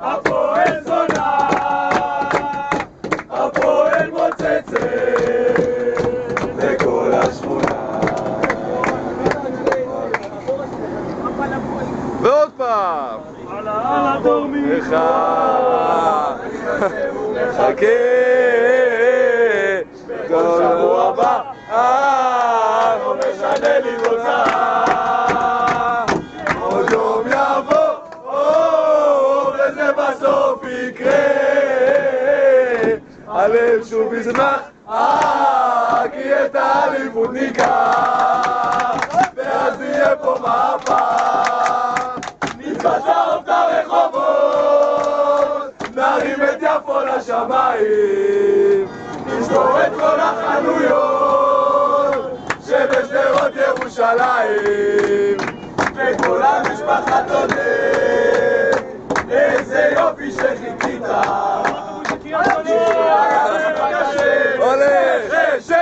הפועל זונה, הפועל מוצצת לכל השכונה. ועוד פעם. הלאה דורמי מחכה כל שבוע הבא, לא משנה לי תוצאה, עוד יום יבוא וזה בסוף יקרה, הלב שוב ישמח כי את האליפות ניקח, ואז יהיה פה מהפך, נתפזר את הרחובות, נרים את יפו לשמיים, נשבור את כל החנויות שבשדרות ירושלים, וכל המשפחה תודה, איזה יופי שחיכית, הולך, שש!